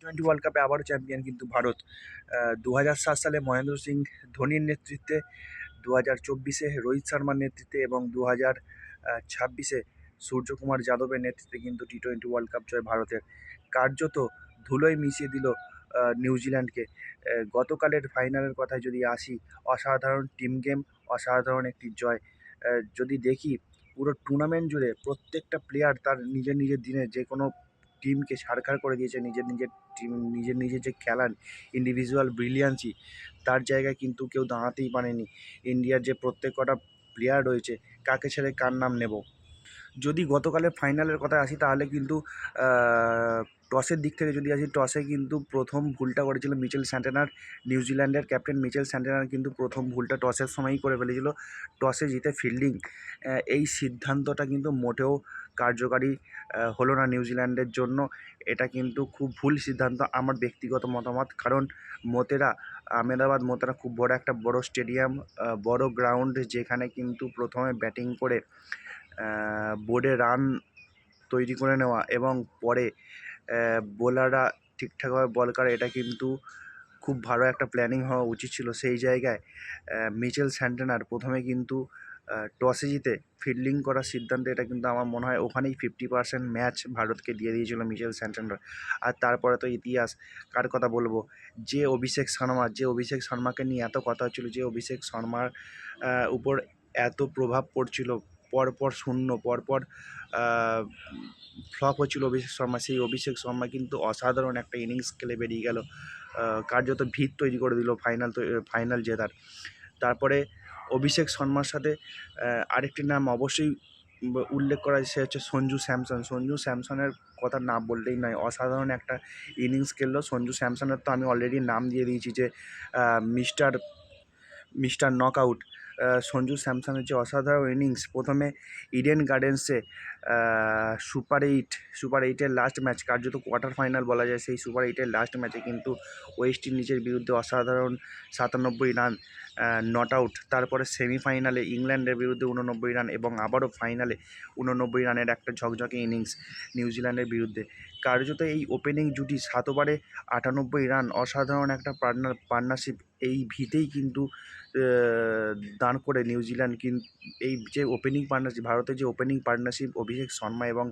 টি-20 world কাপে আবারও champion কিন্তু ভারত। 2007 সালে মহেন্দ্র সিং ধোনির নেতৃত্বে, 2024-এ রোহিত শর্মার নেতৃত্বে এবং 2026-এ সূর্যকুমার যাদবের নেতৃত্বে কিন্তু টি-20 ওয়ার্ল্ড কাপ জয় ভারতের। কার্যত ধুলোয় মিশিয়ে দিল নিউজিল্যান্ডকে। গতকালের ফাইনালের কথায় যদি আসি, অসাধারণ টিম গেম, অসাধারণ একটি জয়। যদি দেখি পুরো টুর্নামেন্ট জুড়ে প্রত্যেকটা প্লেয়ার তার নিজের নিজের দিনে যে কোনো টিমকে ছারখার করে দিয়েছে। নিজের যে খেলার ইন্ডিভিজুয়াল ব্রিলিয়ান্সি, তার জায়গায় কিন্তু কেউ দাঁড়াতেই পারেনি। ইন্ডিয়ার যে প্রত্যেক কটা প্লেয়ার রয়েছে, কাকে ছেড়ে কার নাম নেব। যদি গতকালের ফাইনালের কথায় আসি তাহলে কিন্তু টসের দিক থেকে যদি আসি, টসে কিন্তু প্রথম ভুলটা করেছিল মিচেল স্যান্টনার। নিউজিল্যান্ডের ক্যাপ্টেন মিচেল স্যান্টনার কিন্তু প্রথম ভুলটা টসের সময়ই করে ফেলেছিল। টসে জিতে ফিল্ডিং, এই সিদ্ধান্তটা কিন্তু মোটেও কার্যকারী হলো না নিউজিল্যান্ডের জন্য। এটা কিন্তু খুব ভুল সিদ্ধান্ত আমার ব্যক্তিগত মতামত। কারণ আহমেদাবাদ মোতেরা খুব বড় স্টেডিয়াম, বড় গ্রাউন্ড, যেখানে কিন্তু প্রথমে ব্যাটিং করে বোর্ডে রান তৈরি করে নেওয়া এবং পরে বোলাররা ঠিকঠাকভাবে বল করে, এটা কিন্তু খুব ভালো একটা প্ল্যানিং হওয়া উচিত ছিল। সেই জায়গায় মিচেল স্যান্টনার প্রথমে কিন্তু টসে জিতে ফিল্ডিং করার সিদ্ধান্ত, এটা কিন্তু আমার মনে হয় ওখানেই 50% ম্যাচ ভারতকে দিয়ে দিয়েছিল মিচেল স্যান্টনার। আর তারপরে তো ইতিহাস, কার কথা বলবো, যে অভিষেক শর্মাকে নিয়ে এত কথা হচ্ছিল, যে অভিষেক শর্মার উপর এত প্রভাব পড়ছিল, পরপর ফ্লপ হচ্ছিল অভিষেক শর্মা, সেই অভিষেক শর্মা কিন্তু অসাধারণ একটা ইনিংস খেলে বেরিয়ে গেল, কার্যত ভিত তৈরি করে দিল ফাইনাল জেতার। তারপরে অভিষেক শর্মার সাথে আরেকটি নাম অবশ্যই উল্লেখ করা, সে হচ্ছে সঞ্জু স্যামসনের কথা না বললেই নয়। অসাধারণ একটা ইনিংস খেললো সঞ্জু স্যামসনের। তো আমি অলরেডি নাম দিয়ে দিয়েছি যে মিস্টার নকআউট। সঞ্জু স্যামসনের যে অসাধারণ ইনিংস, প্রথমে ইডেন গার্ডেন্সে সুপার এইটের লাস্ট ম্যাচ, কার্যত কোয়ার্টার ফাইনাল বলা যায়, সেই সুপার এইটের লাস্ট ম্যাচে কিন্তু ওয়েস্ট ইন্ডিজের বিরুদ্ধে অসাধারণ 97 রান নট আউট। তারপরে সেমিফাইনালে ইংল্যান্ডের বিরুদ্ধে 89 রান এবং আবারও ফাইনালে 89 রানের একটা ঝকঝকে ইনিংস নিউজিল্যান্ডের বিরুদ্ধে। কার্যত এই ওপেনিং জুটি 7 ওভারে 98 রান, অসাধারণ একটা পার্টনারশিপ। এই ভিতেই কিন্তু দাঁড় করে নিউজিল্যান্ড কিন্তু এই যে ওপেনিং পার্টনারশিপ, ভারতের যে ওপেনিং পার্টনারশিপ অভিষেক শর্মা এবং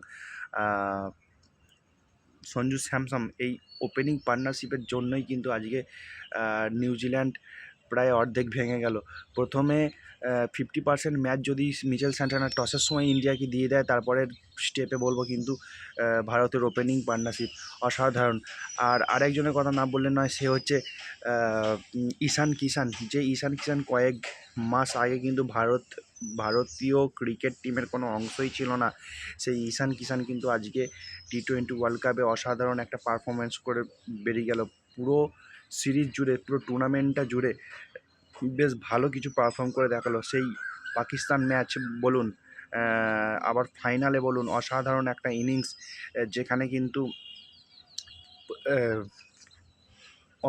সঞ্জু স্যামসন, এই ওপেনিং পার্টনারশিপের জন্যই কিন্তু আজকে নিউজিল্যান্ড প্রায় অর্ধেক ভেঙে গেল। প্রথমে 50% ম্যাচ যদি মিচেল স্যান্টনার টসের সময় ইন্ডিয়াকে দিয়ে দেয়, তারপরের স্টেপে বলবো কিন্তু ভারতের ওপেনিং পার্টনারশিপ অসাধারণ। আর আরেকজনের কথা না বললে নয়, সে হচ্ছে ঈশান কিষান কয়েক মাস আগে কিন্তু ভারতীয় ক্রিকেট টিমের কোনো অংশই ছিল না। সেই ঈশান কিষান কিন্তু আজকে টি-20 ওয়ার্ল্ড কাপে অসাধারণ একটা পারফরমেন্স করে বেরিয়ে গেল। পুরো সিরিজ জুড়ে, পুরো টুর্নামেন্টটা জুড়ে বেশ ভালো কিছু পারফর্ম করে দেখালো। সেই পাকিস্তান ম্যাচ বলুন, আবার ফাইনালে বলুন, অসাধারণ একটা ইনিংস, যেখানে কিন্তু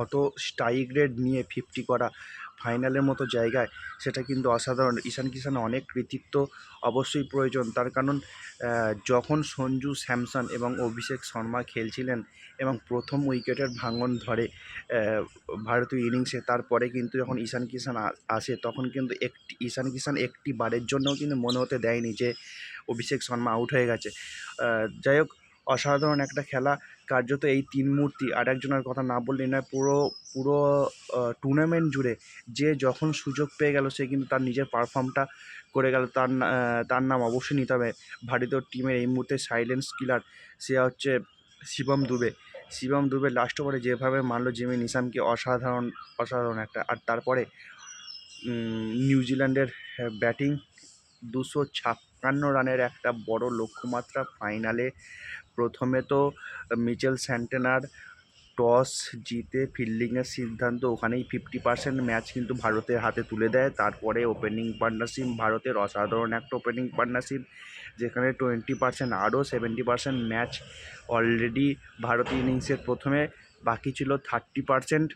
অত স্ট্রাইক রেট নিয়ে 50 করা ফাইনালের মতো জায়গায়, সেটা কিন্তু অসাধারণ। ঈশান কিষানের অনেক কৃতিত্ব অবশ্যই প্রয়োজন, তার কারণ যখন সঞ্জু স্যামসন এবং অভিষেক শর্মা খেলছিলেন এবং প্রথম উইকেটের ভাঙন ধরে ভারতীয় ইনিংসে, তারপরে কিন্তু যখন ঈশান কিষান আসে, তখন কিন্তু ঈশান কিষান একটি বারের জন্যও কিন্তু মনে হতে দেয়নি যে অভিষেক শর্মা আউট হয়ে গেছে। যাই হোক, অসাধারণ একটা খেলা। কার্যত এই তিন মূর্তি, আর একজনের কথা না বললেই নয়, পুরো টুর্নামেন্ট জুড়ে যে যখন সুযোগ পেয়ে গেল, সে কিন্তু তার নিজের পারফর্মটা করে গেল। তার নাম অবশ্যই নিতে হবে ভারতীয় টিমের এই মুহূর্তে সাইলেন্স কিলার। সে হচ্ছে শিবম দুবে। লাস্ট ওভারে যেভাবে মারলো জিমি নিশামকে, অসাধারণ একটা। আর তারপরে নিউজিল্যান্ডের ব্যাটিং, 256 রানের একটা বড় লক্ষ্যমাত্রা ফাইনালে। প্রথমে তো মিচেল স্যান্টনার টস জিতে ফিল্ডিংয়ের সিদ্ধান্ত, ওখানেই 50% ম্যাচ কিন্তু ভারতের হাতে তুলে দেয়। তারপরে ওপেনিং পার্টনারশিপ, ভারতের অসাধারণ একটা ওপেনিং পার্টনারশিপ, যেখানে 20% আরও 70% ম্যাচ অলরেডি ভারতীয় ইনিংসের প্রথমে বাকি ছিল 30%।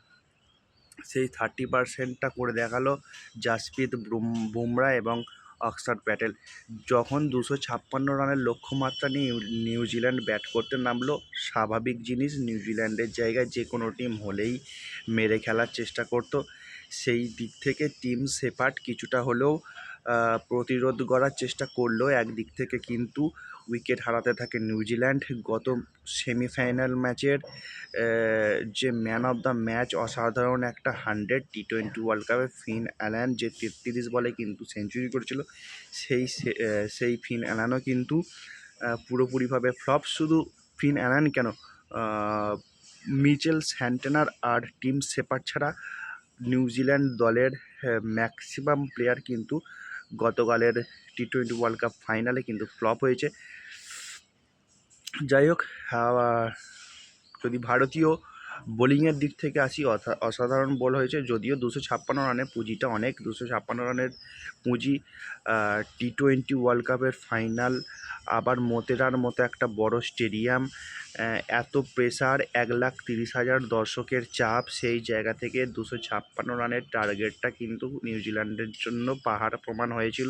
সেই 30%টা করে দেখালো জাসপ্রীত বুমরা এবং অক্সার প্যাটেল। যখন 256 রানের লক্ষ্যমাত্রা নিয়ে নিউজিল্যান্ড ব্যাট করতে নামলো, স্বাভাবিক জিনিস, নিউজিল্যান্ডের জায়গায় যে কোনো টিম হলেই মেরে খেলার চেষ্টা করত। সেই দিক থেকে টিম শেপার্ড কিছুটা হলেও প্রতিরোধ করার চেষ্টা করলো একদিক থেকে, কিন্তু উইকেট হারাতে থাকে নিউজিল্যান্ড। গত সেমিফাইনাল ম্যাচের যে ম্যান অফ দ্য ম্যাচ, অসাধারণ একটা 100 টি-20 ওয়ার্ল্ড কাপে ফিন অ্যালান যে 33 বলে কিন্তু সেঞ্চুরি করেছিল, সেই ফিন অ্যালানও কিন্তু পুরোপুরিভাবে ফ্লপ। শুধু ফিন অ্যালান কেন, মিচেল স্যান্টনার আর টিম শেপার্ড ছাড়া নিউজিল্যান্ড দলের ম্যাক্সিমাম প্লেয়ার কিন্তু গতকালের টি-20 ওয়ার্ল্ড কাপ ফাইনালে কিন্তু ফ্লপ হয়েছে। যাই হোক, যদি ভারতীয় বোলিংয়ের দিক থেকে আসি, অসাধারণ বল হয়েছে। যদিও 256 রানের পুঁজিটা অনেক, 256 রানের পুঁজি টি-20 ওয়ার্ল্ড কাপের ফাইনাল, আবার মোতেরার মতো একটা বড় স্টেডিয়াম, এত প্রেসার, 1,30,000 দর্শকের চাপ, সেই জায়গা থেকে 256 রানের টার্গেটটা কিন্তু নিউজিল্যান্ডের জন্য পাহাড় প্রমাণ হয়েছিল,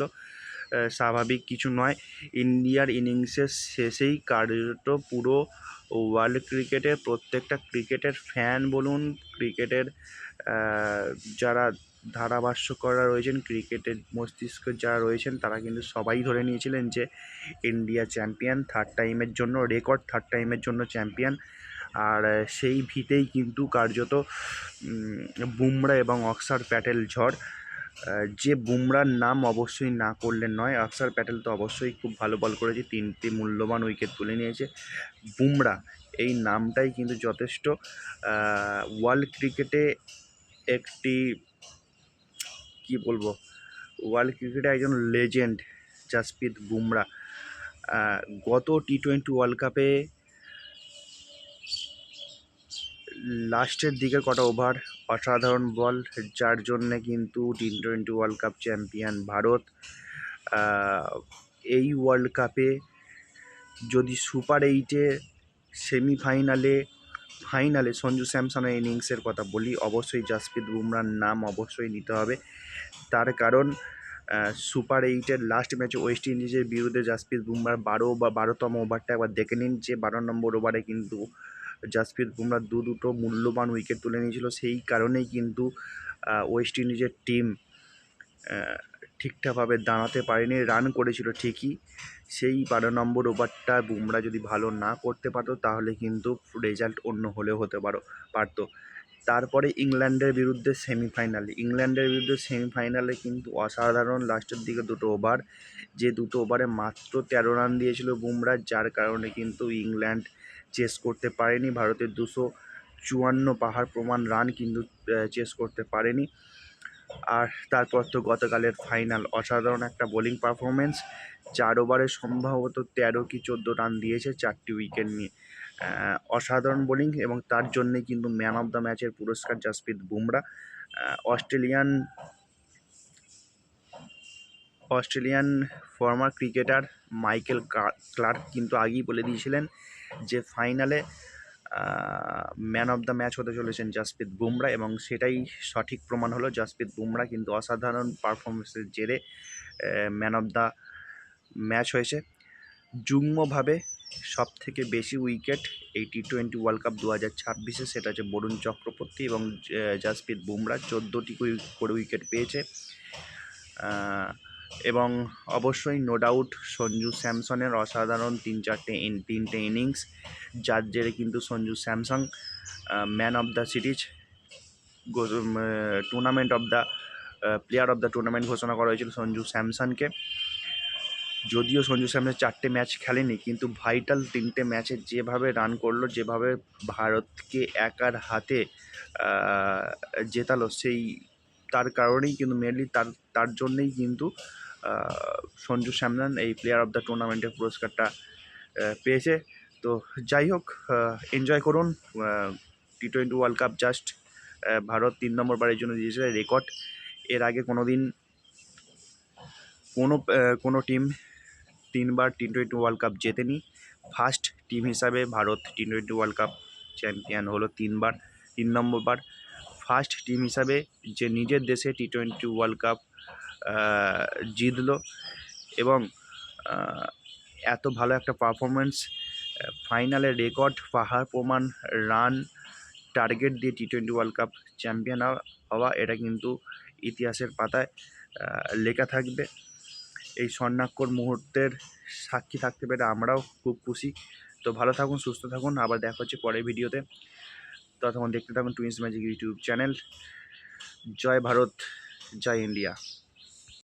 স্বাভাবিক কিছু নয়। ইন্ডিয়ার ইনিংসের শেষেই কার্যত পুরো ওয়ার্ল্ড ক্রিকেটের প্রত্যেকটা ক্রিকেটের ফ্যান বলুন, ক্রিকেটের যারা ধারাভাষ্যকররা রয়েছেন, ক্রিকেটের মস্তিষ্ক যারা রয়েছেন, তারা কিন্তু সবাই ধরে নিয়েছিলেন যে ইন্ডিয়া চ্যাম্পিয়ন, থার্ড টাইমের জন্য রেকর্ড, থার্ড টাইমের জন্য চ্যাম্পিয়ন। আর সেই ভিতেই কিন্তু কার্যত বুমরা এবং অক্সার প্যাটেল ঝড়। যে বুমরার নাম অবশ্যই না করলে নয়, অক্সার প্যাটেল তো অবশ্যই খুব ভালো বল করেছে, 3টি মূল্যবান উইকেট তুলে নিয়েছে। বুমরা এই নামটাই কিন্তু যথেষ্ট। ওয়ার্ল্ড ক্রিকেটে একটি কি বলবো, ওয়ার্ল্ড ক্রিকেটে একজন লেজেন্ড জাসপ্রীত বুমরা। গত টি-20 ওয়ার্ল্ড কাপে লাস্টের দিকে কটা ওভার, অসাধারণ বল, যার জন্যে কিন্তু টি-20 ওয়ার্ল্ড কাপ চ্যাম্পিয়ন ভারত। এই ওয়ার্ল্ড কাপে যদি সুপার 8-এ সেমিফাইনালে, ফাইনালে সঞ্জু স্যামসনের ইনিংসের কথা বলি, অবশ্যই জাসপ্রীত বুমরার নাম অবশ্যই নিতে হবে। তার কারণ সুপার 8-এর লাস্ট ম্যাচে ওয়েস্ট ইন্ডিজের বিরুদ্ধে জাসপ্রীত বুমরার 12তম ওভারটা একবার দেখে নিন, যে 12 নম্বর ওভারে কিন্তু জাসপ্রীত বুমরা দুটো মূল্যবান উইকেট তুলে নিয়েছিল। সেই কারণেই কিন্তু ওয়েস্ট ইন্ডিজের টিম ঠিকঠাকভাবে দাঁড়াতে পারেনি, রান করেছিল ঠিকই। সেই 12 নম্বর ওভারটা বুমরা যদি ভালো না করতে পারতো, তাহলে কিন্তু রেজাল্ট অন্য হলেও হতে পারতো। তারপরে ইংল্যান্ডের বিরুদ্ধে সেমিফাইনালে কিন্তু অসাধারণ লাস্টের দিকে দুটো ওভার, যে দুটো ওভারে মাত্র 13 রান দিয়েছিল বুমরা, যার কারণে কিন্তু ইংল্যান্ড চেস করতে পারেনি। ভারতের 254 পাহাড় প্রমাণ রান কিন্তু চেস করতে পারেনি। আর তারপর তো গতকালের ফাইনাল, অসাধারণ একটা বোলিং পারফরমেন্স, 4 ওভারে সম্ভবত 13 কি 14 রান দিয়েছে 4টি উইকেট নিয়ে। অসাধারণ বোলিং, এবং তার জন্যে কিন্তু ম্যান অফ দ্য ম্যাচের পুরস্কার Jasprit Bumrah. Australian former cricketer Michael Clarke কিন্তু আগেই বলে দিয়েছিলেন যে ফাইনালে ম্যান অফ দ্য ম্যাচ হতে চলেছেন জাসপ্রীত বুমরা, এবং সেটাই সঠিক প্রমাণ হলো। জাসপ্রীত বুমরা কিন্তু অসাধারণ পারফরমেন্সের জেরে ম্যান অফ দ্য ম্যাচ হয়েছে। যুগ্মভাবে সবথেকে বেশি উইকেট এই টি-20 ওয়ার্ল্ড কাপ 2026-এ, সেটা হচ্ছে বরুণ চক্রবর্তী এবং জাসপ্রীত বুমরা 14টি করে উইকেট পেয়েছে। এবং অবশ্যই নো ডাউট সঞ্জু স্যামসনের অসাধারণ তিনটে ইনিংস, যার জেরে কিন্তু Sanju Samson man of the series, tournament of the player of the tournament ঘোষণা করা হয়েছিল সঞ্জু স্যামসনকে। যদিও সঞ্জু স্যামসন 4টে ম্যাচ খেলেনি, কিন্তু ভাইটাল 3টে ম্যাচে যেভাবে রান করলো, যেভাবে ভারতকে একার হাতে জেতালো, তার কারণেই কিন্তু মেনলি তার জন্যেই কিন্তু সঞ্জু স্যামসন এই প্লেয়ার অফ দ্য টুর্নামেন্টের পুরস্কারটা পেয়েছে। তো যাই হোক, এনজয় করুন টি-20 ওয়ার্ল্ড কাপ। জাস্ট ভারত 3 নম্বর বারের জন্য দিয়েছে রেকর্ড। এর আগে কোনো দিন কোনো টিম 3বার টি-20 ওয়ার্ল্ড কাপ জেতেনি। ফার্স্ট টিম হিসাবে ভারত টি-20 ওয়ার্ল্ড কাপ চ্যাম্পিয়ন হলো 3 নম্বর বার। ফার্স্ট টিম হিসাবে যে নিজের দেশে টি-20 ওয়ার্ল্ড কাপ জিতলো, এবং এত ভালো একটা পারফরমেন্স, ফাইনালে রেকর্ড পাহাড় প্রমাণ রান টার্গেট দিয়ে টি-20 ওয়ার্ল্ড কাপ চ্যাম্পিয়ন হওয়া, এটা কিন্তু ইতিহাসের পাতায় লেখা থাকবে। এই স্বর্ণাক্ষর মুহূর্তের সাক্ষী থাকতে পেরে আমরাও খুব খুশি। তো ভালো থাকুন, সুস্থ থাকুন, আবার দেখা হচ্ছে পরের ভিডিওতে। ততক্ষণ দেখতে থাকুন টুইন্স ম্যাজিক ইউটিউব চ্যানেল। জয় ভারত, জয় ইন্ডিয়া।